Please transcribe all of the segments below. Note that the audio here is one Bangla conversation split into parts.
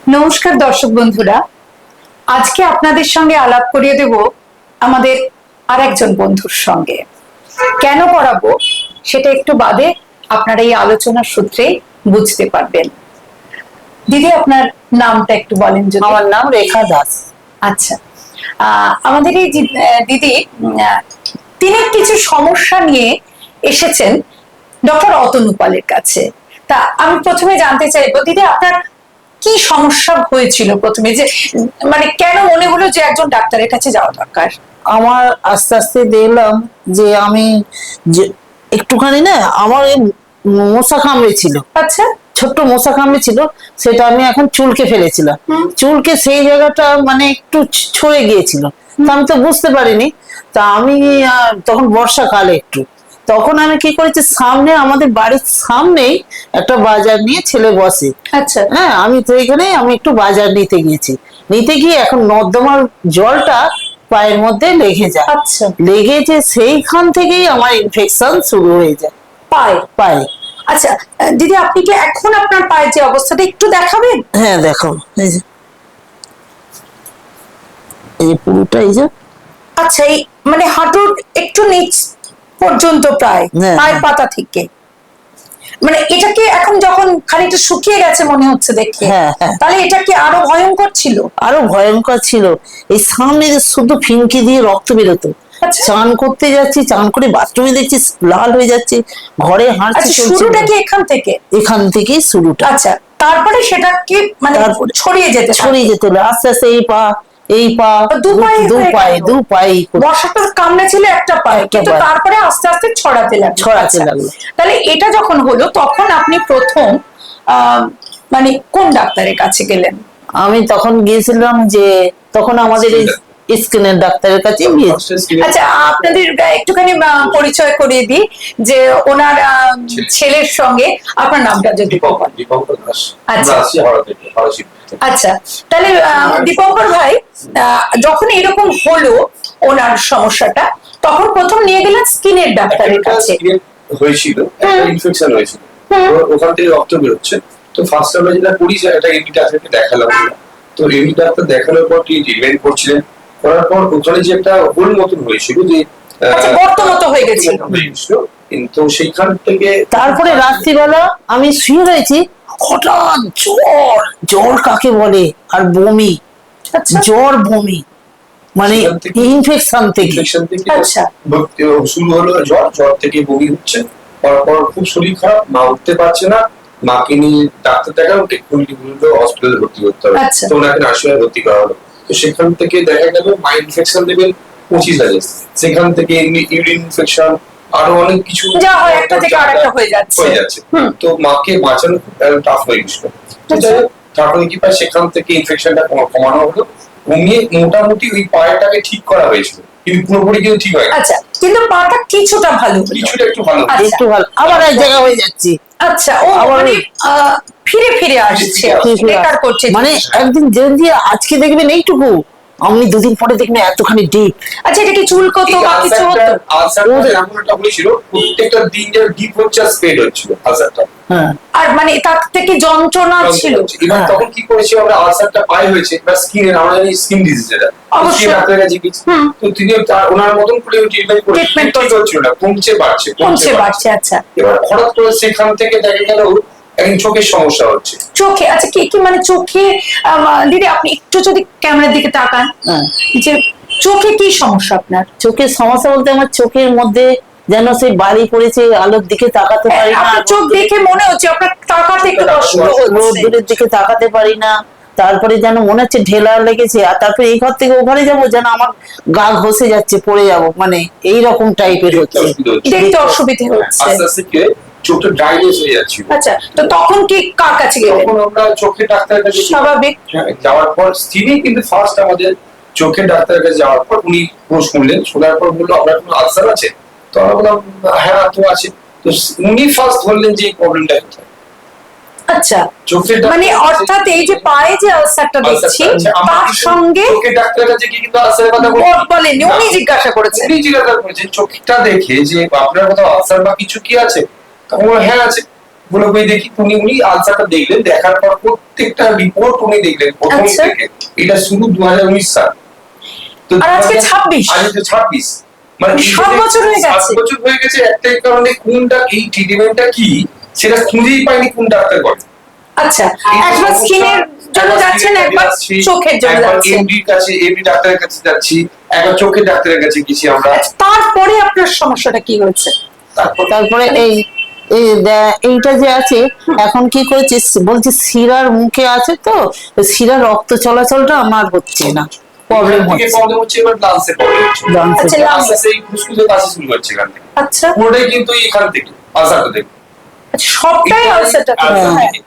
নমস্কার দর্শক বন্ধুরা, আজকে আপনাদের সঙ্গে আলাপ করিয়ে দেব আমাদের আরেকজন বন্ধুর সঙ্গে। কেন করাবো সেটা একটু বাদে আপনারা এই আলোচনার সূত্রে বুঝতে পারবেন। দিদি, আপনার নামটা একটু বলেন যদি। আমার নাম রেখা দাস। আচ্ছা, আমাদের এই দিদি তিনি কিছু সমস্যা নিয়ে এসেছেন ডক্টর অতনু পালের কাছে। তা আমি প্রথমে জানতে চাইবো দিদি, আপনার কি সমস্যা হয়েছিল প্রথমে, যে মানে কেন মনে হলো যে একজন ডাক্তারের কাছে যাওয়া দরকার? আমার আস্তে আস্তে দেখলাম যে আমি একটুখানি না, আমার মশা কামড়ে ছিল। আচ্ছা, ছোট্ট মশা কামড়ে ছিল, সেটা আমি এখন চুলকে ফেলেছিলাম। চুলকে সেই জায়গাটা মানে একটু ছড়ে গিয়েছিল, তা আমি তো বুঝতে পারিনি। তা আমি তখন বর্ষাকালে তখন আমি কি করেছি, সামনে আমাদের বাড়ির সামনেই একটা বাজার নিয়ে ছেলে বসে। আচ্ছা, হ্যাঁ, আমি তো এখানে আমি একটু বাজার নিতে গিয়ে এখন নর্দমার জলটা পায়ের মধ্যে লেগে যায়। আচ্ছা, লেগেছে, সেইখান থেকেই আমার ইনফেকশন শুরু হয়ে যায় পায়ে। আচ্ছা দিদি, আপনি কি এখন আপনার পায়ের যে অবস্থাটা একটু দেখাবেন? হ্যাঁ দেখো, এই পুরোটা এই যে। আচ্ছা, এই মানে হাঁটুর একটু নিচ পর্যন্ত প্রায় পায়ের পাতা থেকে, মানে এটাকে এখন যখন খানিকটা শুকিয়ে গেছে মনে হচ্ছে দেখে, তাহলে এটা কি আরো ভয়ঙ্কর ছিল? আরো ভয়ঙ্কর ছিল। এই সামনে যে শুধু ফিনকি দিয়ে রক্ত বেরোতো। চান করতে যাচ্ছি, চান করে বাথরুমে দেখছি লাল হয়ে যাচ্ছে, ঘরে হাঁটছি। শুরুটা কি এখান থেকেই শুরুটা। আচ্ছা, তারপরে সেটা কি মানে ছড়িয়ে যেতে আস্তে আস্তে এই পা দু পায়ে বর্ষাটা কামড়ে ছিল একটা পায়ে, কিন্তু তারপরে আস্তে আস্তে ছড়াতে লাগলো। তাহলে এটা যখন হলো তখন আপনি প্রথম মানে কোন ডাক্তারের কাছে গেলেন? আমি তখন গিয়েছিলাম যে তখন আমাদের এই স্কিনের ডাক্তারের কাছে গিয়েছি। আচ্ছা, আপনাদের একটুখানি পরিচয় করিয়ে দিই যে ওনার ছেলের সঙ্গে আপনার নামটা যদি। দীপঙ্কর দাস। আচ্ছা আচ্ছা, তাহলে দীপঙ্কর ভাই, যখন এরকম হলো ওনার সমস্যাটা, তখন প্রথম নিয়ে গেলেন স্কিনের ডাক্তারের কাছে। হয়েছিল, ইনফেকশন হয়েছিল, ওখান থেকে রক্ত বেরোচ্ছে। তো ফার্স্ট আমরা যেটা করি, একটা এমডি ডাক্তারকে দেখালাম। তো এমডি ডাক্তার দেখানোর পর তিনি ট্রিটমেন্ট করছিলেন। করার পর ওখানে যে একটা হোল মতন হয়েছিল, যে গর্ত মতো হয়ে গেছিল, কিন্তু সেইখান থেকে তারপরে রাত্রিবেলা আমি শুয়ে রয়েছি, হঠাৎ জ্বর কাকে বলে, আর বমি, জ্বর বমি, মানে ইনফেকশন থেকে। আচ্ছা, শুরু হলো জ্বর থেকে বমি হচ্ছে। তারপর খুব শরীর খারাপ, মা উঠতে পারছে না, মাকে নিয়ে ডাক্তার দেখানো, হসপিটালে ভর্তি করতে হবে। তো ওনাকে নার্সিংহোমে ভর্তি করা হলো। তো সেখান থেকে দেখা গেল মা ইনফেকশন দেবেন 25,000, সেখান থেকে ইউরিন ইনফেকশন, আরো অনেক কিছু যা হয় একটা থেকে আরেকটা হয়ে যাচ্ছে। তো মাকে বাঁচানো খুব টাফ হয়ে গেছিল। তারপরে কি পায়, সেখান থেকে ইনফেকশনটা কমানো হলো, কমিয়ে মোটামুটি ওই পায়েটাকে ঠিক করা হয়েছিল, কিন্তু পুরোপুরি কিন্তু ঠিক হয়। আচ্ছা, কিন্তু পাটা কিছুটা একটু ভালো, আবার এক জায়গা হয়ে যাচ্ছি। আচ্ছা, ও মানে ফিরে ফিরে আসছে, বেকার করছে। মানে একদিন যদি আজকে দেখবেন এইটুকু, আপনি দুদিন পরে দেখবেন এতখানি ডিপ। আচ্ছা, এটা কি চুলকতো বা কিছু হতো? আলসারটা এমন একটা হয়েছিল, প্রত্যেকটা দিন যে ডিপ হচ্ছে আর স্প্রেড হচ্ছিল আলসারটা। আর মানে তার থেকে যন্ত্রণা ছিল। এবার তখন কি করেছি আমরা, আলসারটা পায়ে হয়েছে বা স্কিনের, আমরা জানি স্কিন ডিজিজ এটা, অবশ্যই ডাক্তারের কাছে গেছি। তো তিনি ওনার মতন করে ট্রিটমেন্ট করছিল না, কমছে বাড়ছে। আচ্ছা, এবার হঠাৎ করে সেখান থেকে দেখা গেল একদিন চোখের সমস্যা হচ্ছে। চোখে? আচ্ছা, কি মানে চোখে? দিদি, আপনি একটু যদি ক্যামেরার দিকে তাকান, যে চোখে কি সমস্যা আপনার? চোখের সমস্যা বলতে আমার চোখের মধ্যে যেন সেই বাড়ি পড়েছে, আলোর দিকে তাকাতে পারি না। চোখ দেখে মনে হচ্ছে আপনার তাকাতে একটু কষ্ট হচ্ছে, রোদ্দুরের দিকে তাকাতে পারি না। তারপরে যেন মনে হচ্ছে ঢেলা লেগেছে, আর তারপরে এই ঘর থেকে ও ঘরে যাবো, যেন আমার গা ঘষে যাচ্ছে, পড়ে যাবো, মানে এইরকম টাইপের হচ্ছে, দেখতে অসুবিধা হচ্ছে। আস্তে আস্তে চোখটা ড্রাইনেস হয়ে যাচ্ছিল। আচ্ছা, তো তখন কি কার কাছে গেলেন? তখন আমরা চোখের ডাক্তারের কাছে, স্বাভাবিক। যাওয়ার পর তিনি কিন্তু ফার্স্ট আমাদের চোখের ডাক্তারের কাছে যাওয়ার পর উনি শুনলেন, শোনার পর বললো আপনার কোনো আলসার আছে? তো আমরা বললাম হ্যাঁ তো আছে। তো উনি ফার্স্ট বললেন যে প্রবলেমটা কোথায়। আচ্ছা, মানে অর্থাৎ এই যে পায়ে যে আলসারটা দেখছি, তার সঙ্গে চোখের ডাক্তারের কাছে কি কিন্তু আলসারের কথা বলেনি, উনি জিজ্ঞাসা করেছেন। চোখটা দেখে যে আপনার কোথাও আলসার বা কিছু কি আছে? তখন হ্যাঁ আছে। বলে বই দেখি উনি আনসারটা দেখলেন, দেখার পর প্রত্যেকটা রিপোর্ট উনি দেখলেন প্রথম আচ্ছা। থেকে। এটা শুরু 2019 সাল, তো আর আজকে 26 আজকে 26, মানে 7 বছর হয়ে গেছে। 7 বছর হয়ে গেছে। একটাই কারণে কোনটা এই ট্রিটমেন্টটা কি সেটা খুঁজেই পাইনি কোন ডাক্তার করে। আচ্ছা, একবার স্কিনের জন্য যাচ্ছেন, একবার চোখের জন্য যাচ্ছেন, এমডির কাছে, এমডি ডাক্তারের কাছে যাচ্ছি, একবার চোখের ডাক্তারের কাছে গেছি আমরা। তারপরে আপনার সমস্যাটা কি হয়েছে? তারপরে এইটা যে আছে এখন কি করেছে বলছে শিরার মুখে আছে, তো শিরার রক্ত চলাচলটা আমার হচ্ছে না, প্রবলেম হচ্ছে। এবার লাংসে প্রবলেম হচ্ছে। আচ্ছা, লাংসে সেই ফুসফুসে কাশি শুরু হচ্ছে এখান থেকে। আচ্ছা, পুরোটাই কিন্তু এখান থেকে আলসারটা থেকে। সবটাই আলসারটা থেকে।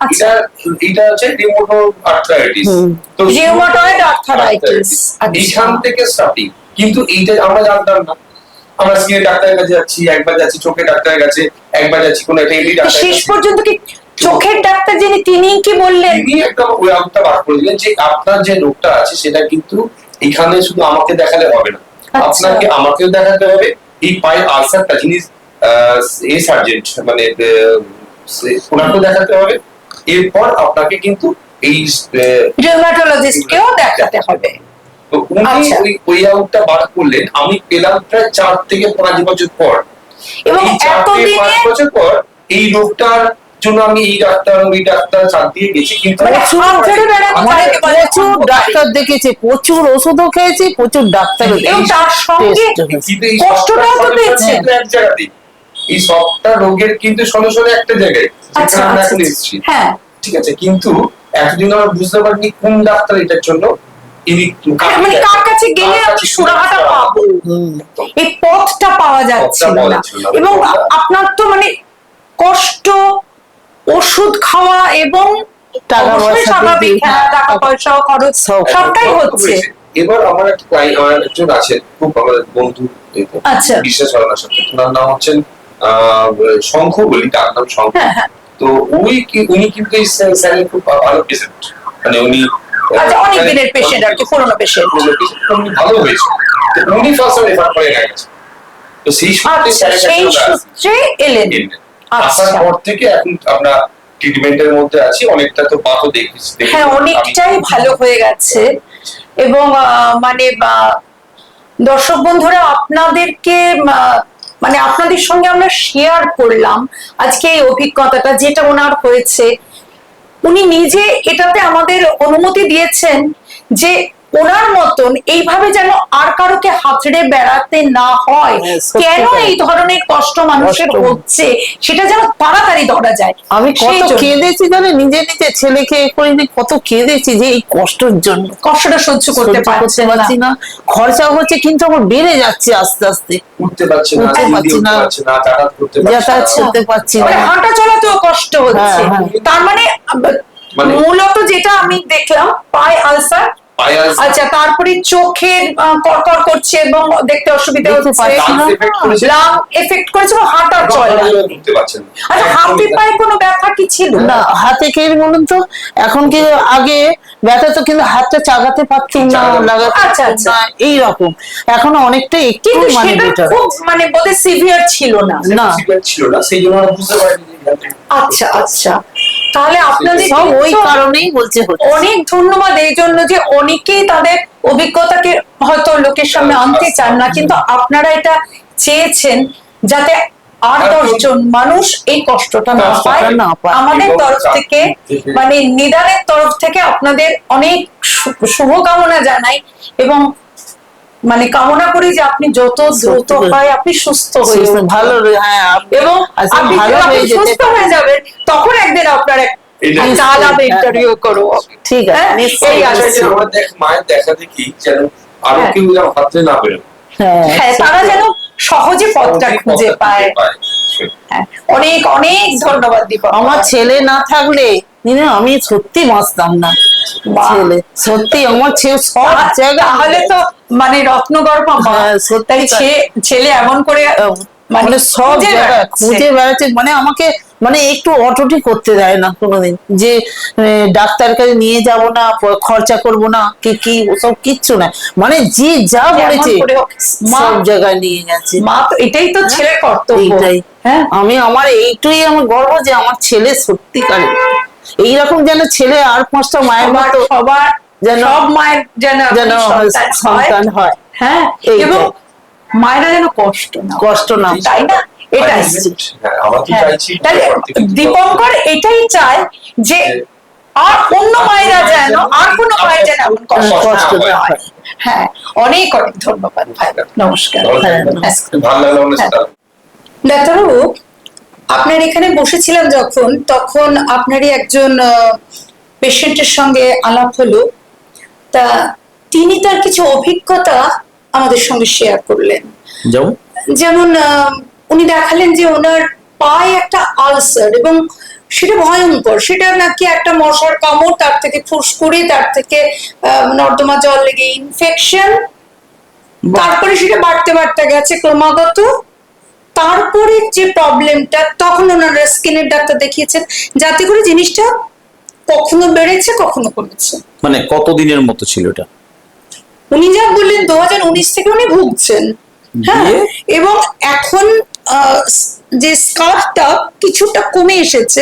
আচ্ছা, এটা হচ্ছে রিউমাটয়েড আর্থ্রাইটিস। তো রিউমাটয়েড আর্থ্রাইটিস, এখান থেকে স্টার্টিং। কিন্তু এইটা আমরা জানতাম না। আমরা স্কিনের ডাক্তারের কাছে যাচ্ছি, একবার যাচ্ছি চোখের ডাক্তারের কাছে, একবার যাচ্ছি কোন একটা এমডি ডাক্তার। শেষ পর্যন্ত কি চোখের ডাক্তার যিনি তিনি কি বললেন? তিনি একটা ওই আউটটা বার করে দিলেন যে আপনার যে রোগটা আছে সেটা কিন্তু এখানে শুধু আমাকে দেখালে হবে না, আপনাকে আমাকেও দেখাতে হবে। এই পায়ের আলসারটা যিনি এই সার্জেন্ট মানে ওনাকেও দেখাতে হবে, এরপর আপনাকে কিন্তু এই রিউমাটোলজিস্টকেও দেখাতে হবে। তো উনি ওই আউটটা বার করলেন। আমি পেলাম প্রায় 4 থেকে 5 বছর পর, এবং এই 4 থেকে 5 এতদিনে বছর পর এই রোগটার জন্য আমি এই ডাক্তার ওই ডাক্তার চাপ দিয়ে গেছি, কিন্তু প্রচুর ডাক্তার দেখেছে, প্রচুর ওষুধও খেয়েছি, প্রচুর ডাক্তার, এবং তার সঙ্গে কিন্তু এই কষ্টটাও তো পেয়েছে। এক জায়গাতেই এই সবটা রোগের কিন্তু সলিউশন একটা জায়গায়, আচ্ছা, যেখানে আমরা আচ্ছা, এখন এসেছি। হ্যাঁ, ঠিক আছে, কিন্তু এতদিন আমরা বুঝতে পারিনি কোন ডাক্তার এটার জন্য মানে কার কাছে গেলে আমি সুরাহাটা পাবো, এই পথটা পাওয়া যাচ্ছিল না। এবং আপনার তো মানে কষ্ট, ওষুধ খাওয়া এবং স্বাভাবিক টাকা পয়সা খরচ সবটাই হচ্ছে। এবার আমার একটা ক্লায়েন্ট, আমার একজন আছেন খুব আমাদের বন্ধু, আচ্ছা, বিশ্বাস হয় না সত্যি, ওনার নাম হচ্ছেন শঙ্খ বলি, তার নাম শঙ্খ। তো উনি কিন্তু এই স্যারের খুব ভালো পেশেন্ট, মানে উনি আচ্ছা অনেক দিনের পেশেন্ট আর কি, পুরনো পেশেন্ট, উনি ভালো হয়েছে। উনি ফার্স্ট রেফার করে গেছে। তো সেই সূত্রে এলেন। আসার পর থেকে এখন আমরা ট্রিটমেন্টের মধ্যে আছি, অনেকটা তো পাবো দেখছি। হ্যাঁ, অনেকটাই ভালো হয়ে গেছে। এবং মানে দর্শক বন্ধুরা, আপনাদেরকে মানে আপনাদের সঙ্গে আমরা শেয়ার করলাম আজকে এই অভিজ্ঞতাটা যেটা ওনার হয়েছে। উনি নিজে এটাতে আমাদের অনুমতি দিয়েছেন যে ওনার মতন এইভাবে যেন আর কারোকে হাতড়ে বেড়াতে না হয়, কেন এই ধরনের কষ্ট মানুষের হচ্ছে সেটা যেন তাড়াতাড়ি ধরা যায়। আমি কত কেঁদেছি জানে, নিজে নিজে ছেলেকে করিনি, কত কেঁদেছি যে এই কষ্টের জন্য, কষ্টটা সহ্য করতে পারছি না। খরচা হচ্ছে কিন্তু আমার বেড়ে যাচ্ছে আস্তে আস্তে, উঠতে পারছি না, যাতায়াত করতে পারছি না, হাঁটা চলাতেও কষ্ট হচ্ছে। তার মানে মূলত যেটা আমি দেখলাম পায়ে আলসার, আচ্ছা, তারপরে চোখের করকর করছে এবং দেখতে অসুবিধা হচ্ছে, লাং এফেক্ট করেছে এবং হাঁটা চলা। আচ্ছা, হাতে পায়ে কোনো ব্যথা কি ছিল না? হাতে কে বলুন তো, এখন কি আগে ব্যথা তো, কিন্তু হাতটা চাগাতে পারতাম না, লাগাতে পারতাম না, এইরকম। এখন অনেকটা একটু মানে বেটার, মানে বোধহয় সিভিয়ার ছিল না, সেই জন্য আমরা বুঝতে পারিনি। আচ্ছা আচ্ছা, তাহলে আপনাদের সব ওই কারণেই বলছে। অনেক ধন্যবাদ এই জন্য যে অনেকেই তাদের অভিজ্ঞতাকে হয়তো লোকের সামনে আনতে চান না, কিন্তু আপনারা এটা চেয়েছেন যাতে আর 10 জন মানুষ এই কষ্টটা না পায়। আমাদের তরফ থেকে, মানে নিদানের তরফ থেকে আপনাদের অনেক শুভকামনা জানাই এবং মানে কামনা করি যে আপনি যত দ্রুত হয় আপনি সুস্থ হয়ে ভালো, এবং আপনি সুস্থ হয়ে যাবেন, তখন একদিন আপনার ইন্টারভিউ করবো। ঠিক আছে, মায়ের দেখা দেখি যেন আরো কেউ হাতে না বেরোয়, তারা যেন সহজে পথটা খুঁজে পায়। অনেক অনেক ধন্যবাদ দীপক। আমার ছেলে না থাকলে আমি সত্যি বাঁচতাম না। ছেলে সত্যি, আমার ছেলে সব জায়গায়, তাহলে তো মানে রত্নগর্ভ ছেলে এমন করে মানে সব জায়গায় খুঁজে বেড়াচ্ছে, মানে আমাকে মানে একটু অটোটি করতে দেয় না কোনোদিন, যে ডাক্তার কাছে নিয়ে যাব না, খরচা করব না, কি ওসব কিচ্ছু না, মানে যে যা বলেছে সব জায়গায় নিয়ে গেছে। মা তো এটাই তো ছেলের কর্তব্য। হ্যাঁ আমি আমার এইটুই আমার গর্ব যে আমার ছেলে সত্যিকারে এইরকম যেন ছেলে আর 5টা মায়ের মতো সবার যেন সব মায়ের যেন যেন সন্তান হয়। হ্যাঁ এইটাই। এবং মায়েরা যেন কষ্ট না তাই না, এটাই হ্যাঁ, আমরা তো চাইছি তাহলে দীপঙ্কর এটাই চায় যে আর অন্য মায়েরা যেন আর কোনো মায়ের যেন এমন কষ্ট না হয়। হ্যাঁ, অনেক অনেক ধন্যবাদ ভাই, নমস্কার। ভালো লাগলো অনুষ্ঠানটা। ডাক্তারবাবু, আপনার এখানে বসেছিলাম যখন, তখন আপনারই একজন পেশেন্টের সঙ্গে আলাপ হলো। তা তিনি তার কিছু অভিজ্ঞতা আমাদের সঙ্গে শেয়ার করলেন। যেমন উনি দেখালেন যে ওনার পায়ে একটা আলসার, এবং সেটা ভয়ঙ্কর, সেটা নাকি একটা মশার কামড়, তার থেকে ফুসকুড়ি, তার থেকে নর্দমা জল লেগে ইনফেকশন, তারপরে সেটা বাড়তে বাড়তে গেছে ক্রমাগত। তারপরে যে প্রবলেমটা, তখন ওনারা স্কিনের ডাক্তার দেখিয়েছেন, যাতে করে জিনিসটা কখনো বেড়েছে কখনো কমেছে। মানে কতদিনের মতো ছিল এটা? উনি যা বললেন 2019 থেকে উনি ভুগছেন। হ্যাঁ, এবং এখন যে স্কার্ফটা কিছুটা কমে এসেছে,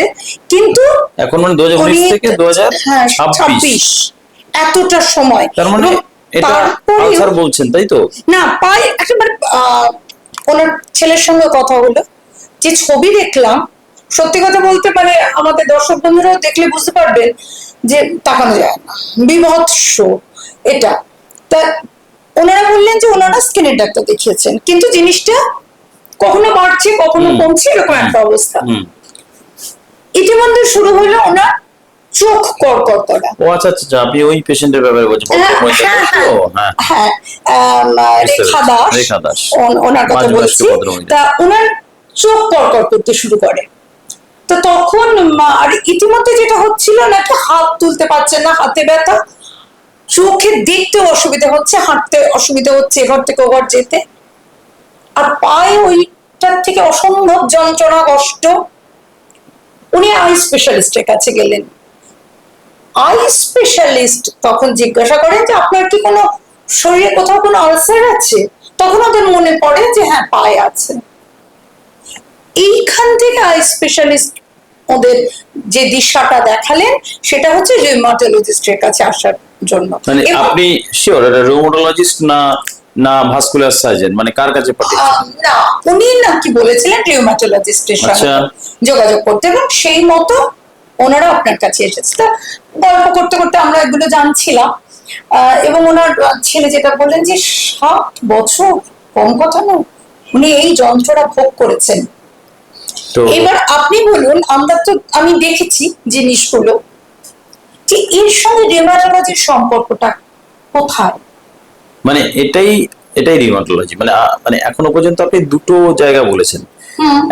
কিন্তু এখন মানে 2019 থেকে 2026 এতটা সময়। তার মানে এটা আলসার বলছেন, তাই তো? না, পায়ে একেবারে ওনার ছেলের সঙ্গে কথা হলো, যে ছবি দেখলাম, সত্যি কথা বলতে মানে আমাদের দর্শক বন্ধুরাও দেখলে বুঝতে পারবেন যে তাকানো যায় না, বিভৎস এটা। তা ওনারা বললেন যে ওনারা স্কিনের ডাক্তার দেখিয়েছেন, কিন্তু জিনিসটা কখনো বাড়ছে কখনো কমছে, এরকম একটা অবস্থা। ইতিমধ্যে শুরু হলো ওনার চোখ কড়কড় করা। ও আচ্ছা আচ্ছা, আপনি ওই পেশেন্টের ব্যাপারে বলছেন? হ্যাঁ, রেখা দাস ওনার কথা বলছি। তা ওনার চোখ কড়কড় করতে শুরু করে। তো তখন আর ইতিমধ্যে যেটা হচ্ছিল নাকি, হাত তুলতে পারছেন না, হাতে ব্যথা, চোখে দেখতে অসুবিধা হচ্ছে, হাঁটতে অসুবিধা হচ্ছে, এঘর থেকে ওঘর যেতে, আর পায়ে ওইটার থেকে অসম্ভব যন্ত্রণা কষ্ট। উনি আই স্পেশালিস্টের কাছে গেলেন। আই স্পেশালিস্ট তখন জিজ্ঞাসা করেন যে আপনার কি কোনো শরীরে কোথাও কোনো আলসার আছে? তখন ওদের মনে পড়ে যে হ্যাঁ, পায়ে আছে। এইখান থেকে আই স্পেশালিস্ট ওদের যে দিশাটা দেখালেন, সেটা হচ্ছে রিউমাটোলজিস্টের কাছে আসার জন্য। মানে আপনি শিওর এটা রিউমাটোলজিস্ট না ভাস্কুলার সার্জন, মানে কার কাছে পাঠিয়েছেন? না, উনি নাকি বলেছিলেন রিউমাটোলজিস্টের সঙ্গে যোগাযোগ করতে, এবং সেই মতো ওনারা আপনার কাছে এসেছে। তা গল্প করতে করতে আমরা এগুলো জানছিলাম, এবং ওনার ছেলে যেটা বললেন যে 7 বছর কম কথা নয়, উনি এই যন্ত্রণা ভোগ করেছেন। এবার আপনি বলুন, আমি দেখেছি জিনিসগুলো, যে এর সঙ্গে রিউমাটোলজির সম্পর্কটা কোথায়? মানে এটাই রিউমাটোলজি। মানে এখনো পর্যন্ত আপনি দুটো জায়গা বলেছেন,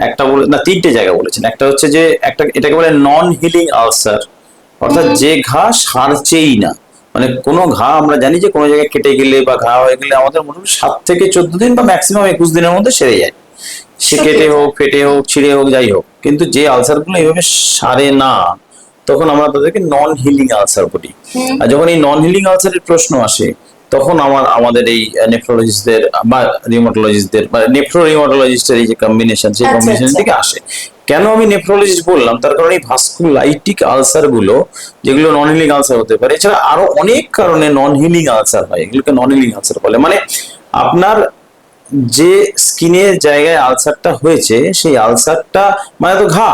একটা না 3টে জায়গা বলেছেন। একটা হচ্ছে যে এটাকে বলে নন হিলিং আলসার, অর্থাৎ যে ঘা সারছেই না। মানে কোনো ঘা আমরা জানি যে কোনো জায়গায় কেটে গেলে বা ঘা হয়ে গেলে আমাদের মোটামুটি 7 থেকে 14 দিন বা ম্যাক্সিমাম 21 দিনের মধ্যে সেরে যায়, সে কেটে হোক, ফেটে হোক, ছিঁড়ে হোক, যাই হোক। কিন্তু যে আলসার গুলো এইভাবে সারে না, তখন আমরা তাদেরকে নন হিলিং আলসার বলি। আর যখন এই নন হিলিং আলসারের প্রশ্ন আসে, তখন আমাদের এই নেফ্রোলজিস্টদের বা রিউমাটোলজিস্টদের বা নেফ্রো রিউমাটোলজিস্টের এই যে কম্বিনেশন, সেই কম্বিনেশন থেকে আসে। কেন আমি নেফ্রোলজিস্ট বললাম? তার কারণ এই ভাস্কুলাইটিক আলসার গুলো, যেগুলো নন হিলিং আলসার হতে পারে, এছাড়া আরো অনেক কারণে নন হিলিং আলসার হয়, এগুলোকে নন হিলিং আলসার বলে। মানে আপনার যে স্কিনের জায়গায় আলসারটা হয়েছে, সেই আলসারটা মানে তো ঘা,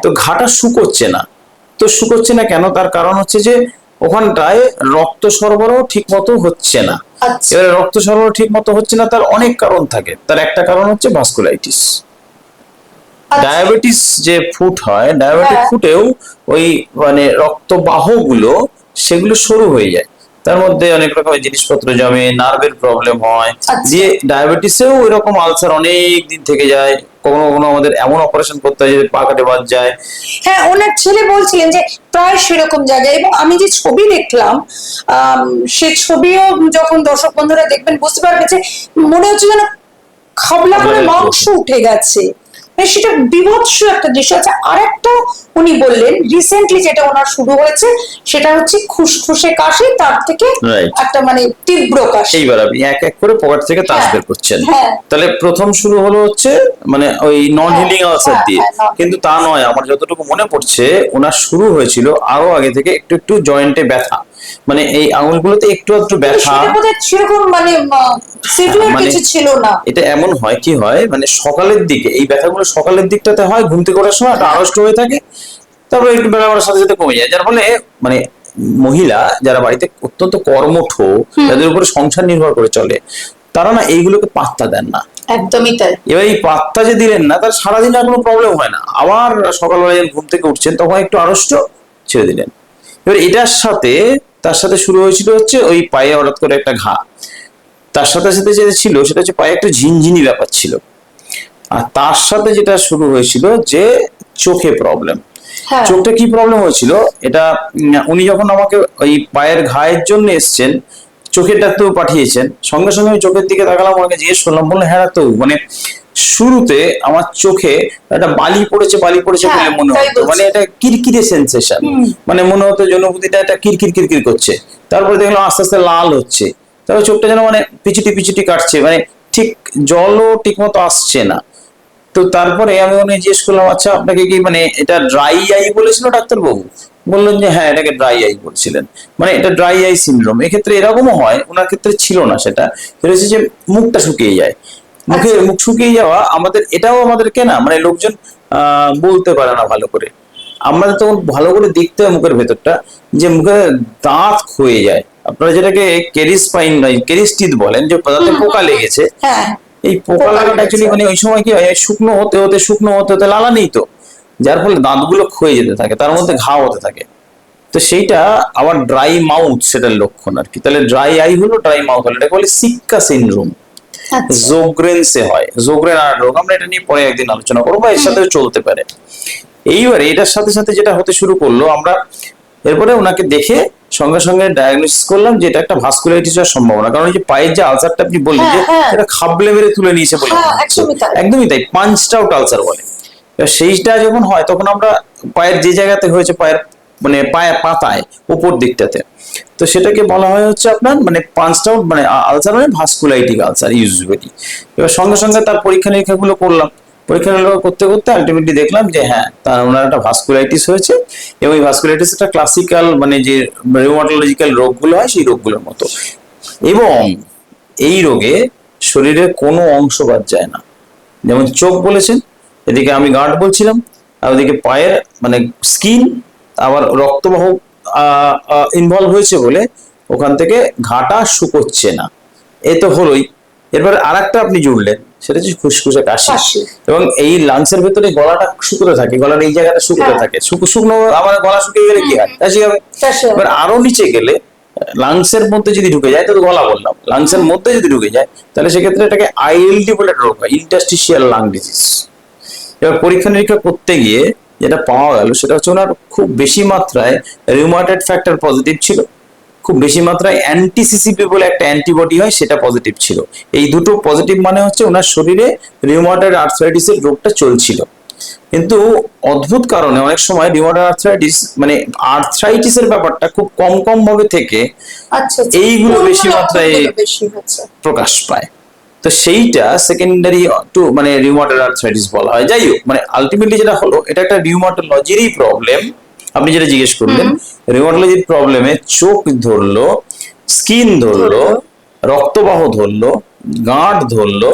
তো ঘাটা শুকোচ্ছে না। তো শুকোচ্ছে না কেন? তার কারণ হচ্ছে যে ওখানটায় রক্ত সরবরাহ ঠিক মতো হচ্ছে না। এবারে রক্ত সরবরাহ ঠিক মতো হচ্ছে না, তার অনেক কারণ থাকে। তার একটা কারণ হচ্ছে ভাস্কুলাইটিস। ডায়াবেটিস যে ফুট হয়, ডায়াবেটিক ফুটেও ওই মানে রক্তবাহ গুলো সেগুলো সরু হয়ে যায়, তার মধ্যে অনেক রকমের জিনিসপত্র জমে, নার্ভের প্রবলেম হয়, দিয়ে ডায়াবেটিসেও এরকম আলসার অনেক দিন থেকে যায়। কখনো কখনো আমাদের এমন অপারেশন করতে হয় যে পা কাটে বাদ যায়। হ্যাঁ, ওনার ছেলে বলছিলেন যে প্রায় সেরকম জায়গায়, এবং আমি যে ছবি দেখলাম, সে ছবিও যখন দর্শক বন্ধুরা দেখবেন বুঝতে পারবে যে মনে হচ্ছে যেন খাবলা করে মাংস উঠে গেছে। মানে সেটা বিভৎস একটা দৃশ্য আছে। আর একটা উনি বললেন রিসেন্টলি যেটা ওনার শুরু হয়েছে সেটা হচ্ছে খুসখুসে কাশি, তার থেকে Right. একটা মানে তীব্র কাশি। এইবার আপনি এক এক করে পকেট থেকে তাস হ্যাঁ, বের করছেন। হ্যাঁ। তাহলে প্রথম শুরু হলো হচ্ছে মানে ওই নন হিলিং আলসার হ্যাঁ, দিয়ে, হ্যাঁ, কিন্তু তা নয়। আমার যতটুকু মনে পড়ছে ওনার শুরু হয়েছিল আরো আগে থেকে একটু একটু জয়েন্টে ব্যথা, মানে এই আঙুলগুলোতে একটু একটু ব্যথা। সেটা বোধহয় সেরকম মানে সিভিয়ার মানে কিছু ছিল না। এটা এমন হয় কি হয় মানে সকালের দিকে এই ব্যথাগুলো সকালের দিকটাতে হয়, ঘুম থেকে ওঠার সময় একটা আড়ষ্ট হয়ে থাকে, তারপরে একটু বেলা বাড়ার সাথে সাথে কমে যায়, যার ফলে মানে মহিলা যারা বাড়িতে অত্যন্ত কর্মঠ, যাদের উপরে সংসার নির্ভর করে চলে, তারা না এইগুলোকে পাত্তা দেন না। একদমই তাই। এবার এই পাত্তা যে দিলেন না, তার সারাদিন আর কোনো প্রবলেম হয় না, আবার সকালবেলা যখন ঘুম থেকে উঠছেন তখন একটু আড়ষ্ট, ছেড়ে দিলেন। এবার এটার সাথে তার সাথে শুরু হয়েছিল হচ্ছে ওই পায়ে হঠাৎ করে একটা ঘা, তার সাথে সাথে যেটা ছিল সেটা হচ্ছে পায়ে একটা ঝিনঝিনি ব্যাপার ছিল, আর তার সাথে যেটা শুরু হয়েছিল যে চোখে প্রবলেম। হ্যাঁ। চোখটা কি প্রবলেম হয়েছিল এটা উনি যখন আমাকে ওই পায়ের ঘায়ের জন্য এসছেন, চোখের ডাক্তার পাঠিয়েছেন, সঙ্গে সঙ্গে আমি চোখের দিকে তাকালাম, ওনাকে জিজ্ঞেস করলাম, বললেন হ্যাঁ তো মানে শুরুতে আমার চোখে একটা বালি পড়েছে বলে মনে তাই হতো, বলছি। মানে এটা কিরকিরে সেন্সেশন, মানে মনে হতো জনপ্রতিটা একটা কিরকির কিরকির করছে। তারপরে দেখলাম আস্তে আস্তে লাল হচ্ছে, তারপর চোখটা যেন মানে পিছুটি পিছুটি কাটছে, মানে ঠিক জলও ঠিক মতো আসছে না। তো তারপরে আমি ওনাকে জিজ্ঞেস করলাম, আচ্ছা আপনাকে কি মানে এটা ড্রাই আই বলেছিল ডাক্তারবাবু? বললেন যে হ্যাঁ এটাকে ড্রাই আই বলছিলেন, মানে এটা ড্রাই আই সিনড্রোম। এক্ষেত্রে এরকমও হয়, ওনার ক্ষেত্রে ছিল না সেটা, সেটা হচ্ছে যে মুখটা শুকিয়ে যায়। মুখ শুকিয়ে যাওয়া আমাদের, এটাও আমাদেরকে না মানে লোকজন বলতে পারে না ভালো করে, আমাদের তখন ভালো করে দেখতে হয় মুখের ভেতরটা, যে মুখে দাঁত ক্ষয়ে যায়, আপনারা যেটাকে কেরিস পাইন কেরিস টিথ বলেন, যে দাঁতে পোকা লেগেছে। হ্যাঁ, এই পোকা লাগাটা অ্যাকচুয়ালি মানে ওই সময় কি হয়, শুকনো হতে হতে লালা নেই তো, যার ফলে দাঁতগুলো ক্ষয়ে যেতে থাকে, তার মধ্যে ঘা হতে থাকে। তো সেইটা আবার ড্রাই মাউথ সেটার লক্ষণ আর কি। তাহলে ড্রাই আই হলো, ড্রাই মাউথ হলো, এটাকে বলে সিক্কা সিনড্রোম। জোগ্রেনসে হয়, জোগ্রেন আর রোগ, আমরা এটা নিয়ে পরে একদিন আলোচনা করবো, এর সাথে চলতে পারে। এইবারে এটার সাথে সাথে যেটা হতে শুরু করলো, আমরা এরপরে ওনাকে দেখে সঙ্গে সঙ্গে ডায়াগনোসিস করলাম যে এটা একটা ভাস্কুলাইটিস হওয়ার সম্ভাবনা, কারণ এই যে পায়ের যে আলসারটা আপনি বললেন যে এটা খাবলে মেরে তুলে নিয়েছে বলে মনে হচ্ছে, একদমই তাই, পাঞ্চড আউট আলসার বলে। সেইটা যখন হয় তখন আমরা পায়ের যে জায়গাতে হয়েছে, পায়ের মানে পায়ে পাতায় উপর দিকটাতে, তো সেটাকে বলা হয় হচ্ছে আপনার মানে পাঞ্চড আউট মানে আলসার, মানে ভাস্কুলাইটিক আলসার ইউজুয়ালি। এবার সঙ্গে সঙ্গে তার পরীক্ষা নিরীক্ষাগুলো করলাম, পরীক্ষা নিরীক্ষা করতে করতে আলটিমেটলি দেখলাম যে হ্যাঁ তার ওনার একটা ভাস্কুলাইটিস হয়েছে, এবং এই ভাস্কুলাইটিস একটা ক্লাসিক্যাল মানে যে রিউমাটোলজিক্যাল রোগগুলো হয় সেই রোগগুলোর মতো, এবং এই রোগে শরীরের কোনো অংশ বাদ যায় না। যেমন চোখ বলেছেন, এদিকে আমি গার্ড বলছিলাম, আর ওদিকে পায়ের মানে স্কিন, আবার রক্তবাহ ইনভলভ হয়েছে বলে ওখান থেকে ঘাটা শুকোচ্ছে না। এ তো হলোই। এরপরে আরেকটা আপনি জুড়লেন, সেটা হচ্ছে ফুসফুসে কাশি, এবং এই লাংসের ভেতরে গলাটা শুকোতে থাকে, গলার এই জায়গাটা শুকোতে থাকে, শুকনো আমার গলা শুকিয়ে গেলে কি হয়, কাশি হবে। এবার আরো নিচে গেলে লাংসের মধ্যে যদি ঢুকে যায়, তো গলা বললাম, লাংসের মধ্যে যদি ঢুকে যায় তাহলে সেক্ষেত্রে এটাকে আইএলডি বলে রোগ হয়, ইন্টারস্টিশিয়াল লাং ডিজিজ। এবার পরীক্ষা নিরীক্ষা করতে গিয়ে যেটা পাওয়া গেল সেটা হচ্ছে ওনার খুব বেশি মাত্রায় রিউমাটয়েড ফ্যাক্টর পজিটিভ ছিল, খুব বেশি মাত্রায় অ্যান্টিসিসিপি বলে একটা অ্যান্টিবডি হয় সেটা পজিটিভ ছিল। এই দুটো পজিটিভ মানে হচ্ছে ওনার শরীরে রিউমাটয়েড আর্থ্রাইটিসের রোগটা চলছিল। কিন্তু অদ্ভুত কারণে অনেক সময় রিউমাটয়েড আর্থ্রাইটিস মানে আর্থ্রাইটিসের ব্যাপারটা খুব কম ভাবে থেকে এইগুলো বেশি মাত্রায় প্রকাশ পায়। তো সেইটা সেকেন্ডারি টু মানে রিউমাটয়েড আর্থ্রাইটিস বলা হয়। যাই হোক, মানে আলটিমেটলি যেটা হলো, এটা একটা রিউমাটোলজিরই প্রবলেম। আপনি যেটা জিজ্ঞেস করলেন, রিউমাটোলজির প্রবলেমে চোখ ধরলো, স্কিন ধরলো, রক্তবাহ ধরলো, গাঁট ধরলো,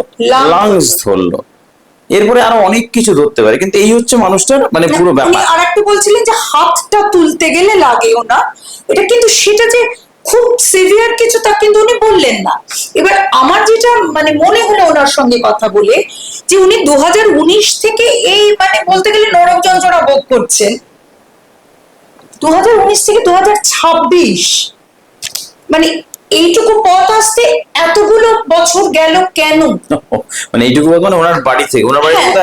লাংস ধরলো, এরপরে আরো অনেক কিছু ধরতে পারে, কিন্তু এই হচ্ছে মানুষটার মানে পুরো ব্যাপার। আর একটা বলছিলেন যে হাতটা তুলতে গেলে লাগেও না, এটা কিন্তু সেটা যে খুব সিভিয়ার কিছু তা কিন্তু উনি বললেন না। এবার আমার যেটা মানে মনে হলো ওনার সঙ্গে কথা বলে, যে উনি 2019 থেকে এই মানে বলতে গেলে নরক যন্ত্রণা ভোগ করছেন, 2019 থেকে 2026, মানে এইটুকু পথ আসতে এতগুলো বছর গেল কেন? মানে এইটুকু মানে ওনার বাড়ি থেকে, ওনার বাড়ি থেকে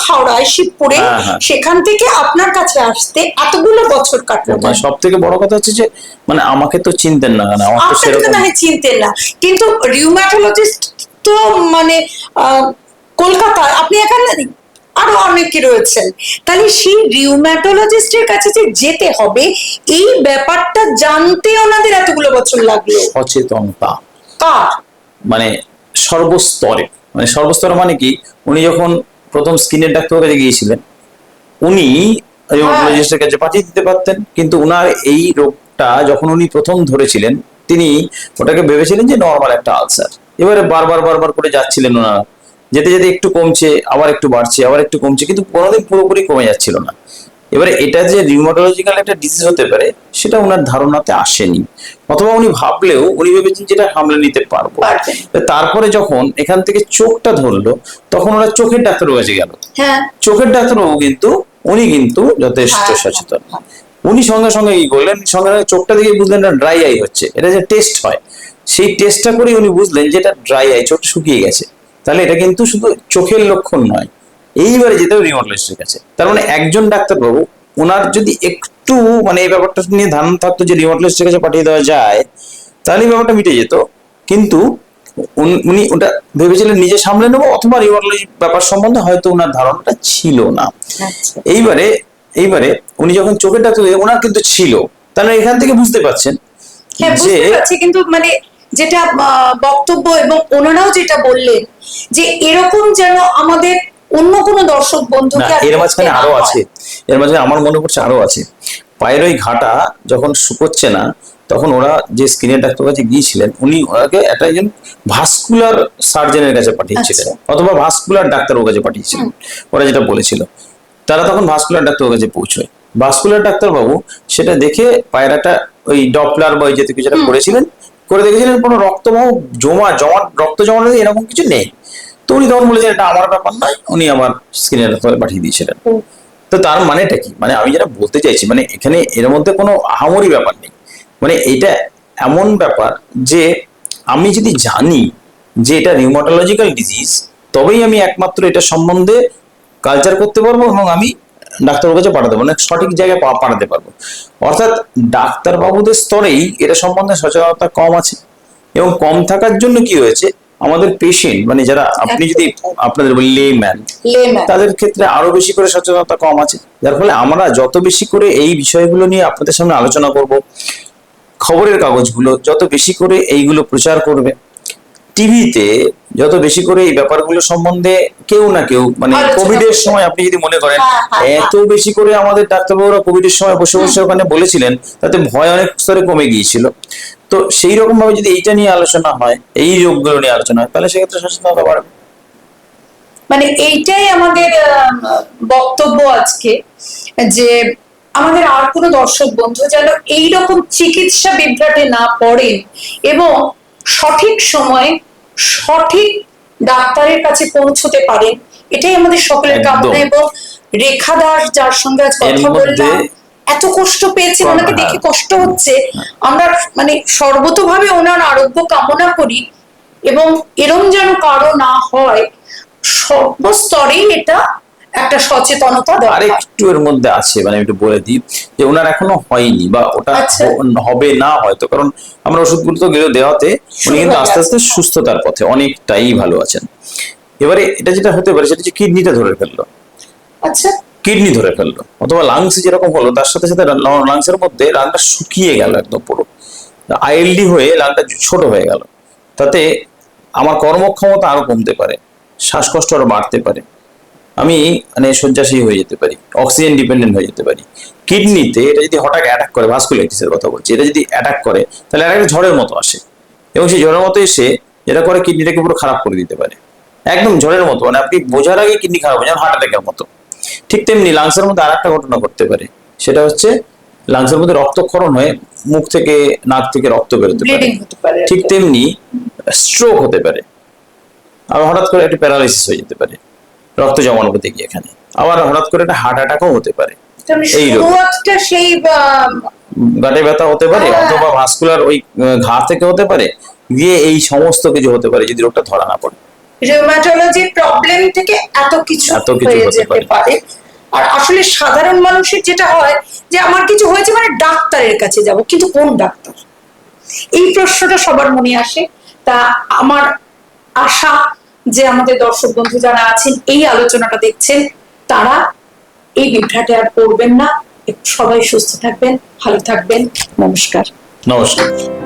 হাওড়ায় শিবপুরে, সেখান থেকে আপনার কাছে আসতে এতগুলো বছর কাটলো। সব থেকে বড় কথা হচ্ছে যে মানে আমাকে তো চিনতেন না, আমার তো সেরকম চিনতেন না, কিন্তু রিউমাটোলজিস্ট তো মানে কলকাতায় আপনি এখানে আরো অনেকে রয়েছেন, তাহলে সেই রিউম্যাটোলজিস্টের কাছে যে যেতে হবে এই ব্যাপারটা জানতে ওনাদের এতগুলো বছর লাগলো। সচেতনতা কার? মানে সর্বস্তরে, মানে সর্বস্তরে মানে কি, উনি যখন প্রথম স্কিনের ডাক্তারের কাছে গিয়েছিলেন উনি রিউমাটোলজিস্টের কাছে পাঠিয়ে দিতে পারতেন, কিন্তু উনার এই রোগটা যখন উনি প্রথম ধরেছিলেন তিনি ওটাকে ভেবেছিলেন যে নর্মাল একটা আলসার। এবারে বারবার বারবার করে যাচ্ছিলেন ওনারা, যেতে যেতে একটু কমছে, আবার একটু বাড়ছে, আবার একটু কমছে, কিন্তু কোনোদিন পুরোপুরি কমে যাচ্ছিল না। এবারে এটা যে রিউমাটোলজিক্যাল একটা ডিজিজ হতে পারে সেটা ওনার ধারণাতে আসেনি, অথবা উনি ভাবলেও উনি ভেবেছেন যেটা সামলে নিতে পারবো। তারপরে যখন এখান থেকে চোখটা ধরলো তখন ওরা চোখের ডাক্তারের কাছে গেল। চোখের ডাক্তারবাবু কিন্তু উনি কিন্তু যথেষ্ট সচেতন। উনি সঙ্গে সঙ্গে কি করলেন, সঙ্গে সঙ্গে চোখটা দেখে বুঝলেন না ড্রাই আই হচ্ছে, এটা যে টেস্ট হয় সেই টেস্টটা করে উনি বুঝলেন যে এটা ড্রাই আই, চোখ শুকিয়ে গেছে। তাহলে এটা কিন্তু শুধু চোখের লক্ষণ নয়, এইবারে যেতে হবে রিউমাটোলজিস্টের কাছে। তার মানে একজন ডাক্তারবাবু ওনার যদি একটু মানে এই ব্যাপারটা নিয়ে ধারণা থাকতো যে রিউমাটোলজিস্টের কাছে পাঠিয়ে দেওয়া যায় তাহলে এই ব্যাপারটা মিটে যেত, কিন্তু উনি ওটা ভেবেছিলেন নিজে সামলে নেবো, অথবা রিউমাটোলজি ব্যাপার সম্বন্ধে হয়তো ওনার ধারণাটা ছিল না। এইবারে এইবারে উনি যখন চোখের ডাক্তার ওনার কিন্তু ছিল, তাহলে এখান থেকে বুঝতে পারছেন যে কিন্তু মানে যেটা বক্তব্য এবং ওনারাও যেটা বললেন যে এরকম যেন আমাদের অন্য কোনো দর্শক বন্ধুকে এর মাঝখানে আরো আছে, এর মাঝখানে আমার মনে পড়ছে আরো আছে। পায়ের ওই ঘাটা যখন শুকোচ্ছে না তখন ওরা যে স্কিনের ডাক্তার কাছে গিয়েছিলেন উনি ওনাকে একটা একজন ভাস্কুলার সার্জনের কাছে পাঠিয়েছিলেন, অথবা ভাস্কুলার ডাক্তারের কাছে পাঠিয়েছিলেন, ওরা যেটা বলেছিল। তারা তখন ভাস্কুলার ডাক্তারের কাছে পৌঁছয়, ভাস্কুলার ডাক্তারবাবু সেটা দেখে পায়ের একটা ওই ডপলার বা যেতে কিছুটা করেছিলেন, করে দেখেছিলেন কোনো রক্তবাহ রক্ত জমা এরকম কিছু নেই। তো উনি তখন বলেছেন এটা আমার ব্যাপার নয়, উনি আমার স্কিনের ডাক্তারে পাঠিয়ে দিয়েছিলেন। তো তার মানেটা কি, মানে আমি যেটা বলতে চাইছি মানে এখানে এর মধ্যে কোনো আহামরি ব্যাপার নেই, মানে এটা এমন ব্যাপার যে আমি যদি জানি যে এটা রিউমাটোলজিক্যাল ডিজিজ তবেই আমি একমাত্র এটা সম্বন্ধে কালচার করতে পারবো এবং আমি ডাক্তারের কাছে পাঠাতে পারবো, মানে সঠিক জায়গায় পাঠাতে পারবো। অর্থাৎ ডাক্তারবাবুদের স্তরেই এটা সম্বন্ধে সচেতনতা কম আছে, এবং কম থাকার জন্য কি হয়েছে আমাদের পেশেন্ট মানে যারা আপনি যদি আপনাদের লেম্যান তাদের ক্ষেত্রে আরো বেশি করে সচেতনতা কম আছে, যার ফলে আমরা যত বেশি করে এই বিষয়গুলো নিয়ে আপনাদের সামনে আলোচনা করব, খবরের কাগজগুলো যত বেশি করে এইগুলো প্রচার করবে, টিভিতে যত বেশি করে এই ব্যাপারগুলো সম্বন্ধে কেউ না কেউ মানে কোভিড এর সময় আপনি যদি মনে করেন এত বেশি করে আমাদের ডাক্তারবাবুরা কোভিড এর সময় বসে বসে ওখানে বলেছিলেন তাতে ভয় অনেক স্তরে কমে গিয়েছিল। তো সেই রকম ভাবে যদি এইটা নিয়ে আলোচনা হয়, এই রোগগুলো নিয়ে আলোচনা হয়, তাহলে সেক্ষেত্রে সচেতনতা বাড়বে। মানে এইটাই আমাদের বক্তব্য আজকে, যে আমাদের আর কোনো দর্শক বন্ধু যেন এইরকম চিকিৎসা বিভ্রাটে না পড়েন এবং সঠিক সময়ে সঠিক ডাক্তারের কাছে পৌঁছতে পারেন, এটাই আমাদের সকলের কামনা। এবং রেখা দাস যার সঙ্গে আজ কথা বললাম এত কষ্ট পেয়েছে, ওনাকে দেখে কষ্ট হচ্ছে, আমরা মানে সর্বতোভাবে ওনার আরোগ্য কামনা করি এবং এরম যেন কারো না হয়, সর্বস্তরেই এটা একটা সচেতনতা দরকার। একটু এর মধ্যে আছে মানে একটু বলে দিই যে ওনার এখনো হয়নি বা ওটা হবে না হয়তো, কারণ আমরা ওষুধগুলো তো গেলে দেওয়াতে উনি কিন্তু আস্তে আস্তে সুস্থতার পথে অনেকটাই ভালো আছেন। এবারে এটা যেটা হতে পারে সেটা হচ্ছে কিডনিটা ধরে ফেললো, কিডনি ধরে ফেললো, অথবা লাংস যেরকম হলো তার সাথে সাথে লাংসের মধ্যে লাংটা শুকিয়ে গেল একদম পুরো, আইএলডি হয়ে লাংটা ছোট হয়ে গেল, তাতে আমার কর্মক্ষমতা আরো কমতে পারে, শ্বাসকষ্ট আরো বাড়তে পারে, আমি মানে শয্যাশায়ী হয়ে যেতে পারি, অক্সিজেন ডিপেন্ডেন্ট হয়ে যেতে পারি। কিডনিতে এটা যদি হঠাৎ অ্যাটাক করে, ভাস্কুলাইটিসের কথা বলছি, এটা যদি অ্যাটাক করে তাহলে একটা ঝড়ের মতো আসে, এবং সেই ঝড়ের মতো এসে যেটা করে কিডনিটাকে পুরো খারাপ করে দিতে পারে, একদম ঝড়ের মতো, মানে আপনি বোঝার আগে কিডনি খারাপ হয়ে যান, হার্ট অ্যাটাকের মতো। ঠিক তেমনি লাংসের মধ্যে আর একটা ঘটনা ঘটতে পারে, সেটা হচ্ছে লাংসের মধ্যে রক্তক্ষরণ হয়ে মুখ থেকে নাক থেকে রক্ত বেরোতে পারে, ঠিক তেমনি স্ট্রোক হতে পারে, আবার হঠাৎ করে একটা প্যারালাইসিস হয়ে যেতে পারে রক্ত জমানো করতে গিয়ে এখানে, আবার হঠাৎ করে একটা হার্ট অ্যাটাকও হতে পারে, এই গাঁটে ব্যথা হতে পারে, অথবা ভাস্কুলার ওই ঘা থেকে হতে পারে, গিয়ে এই সমস্ত কিছু হতে পারে যদি রোগটা ধরা না পড়ে। রিউমাটোলজি প্রবলেম থেকে এত কিছু হয়ে যেতে পারে। আর আসলে সাধারণ মানুষের যেটা হয় যে আমার কিছু হয়েছে মানে ডাক্তারের কাছে যাব, কিন্তু কোন ডাক্তার, এই প্রশ্নটা সবার মনে আসে। তা আমার আশা যে আমাদের দর্শক বন্ধু যারা আছেন এই আলোচনাটা দেখছেন তারা এই বিভ্রাটে আর পড়বেন না। সবাই সুস্থ থাকবেন, ভালো থাকবেন। নমস্কার। নমস্কার।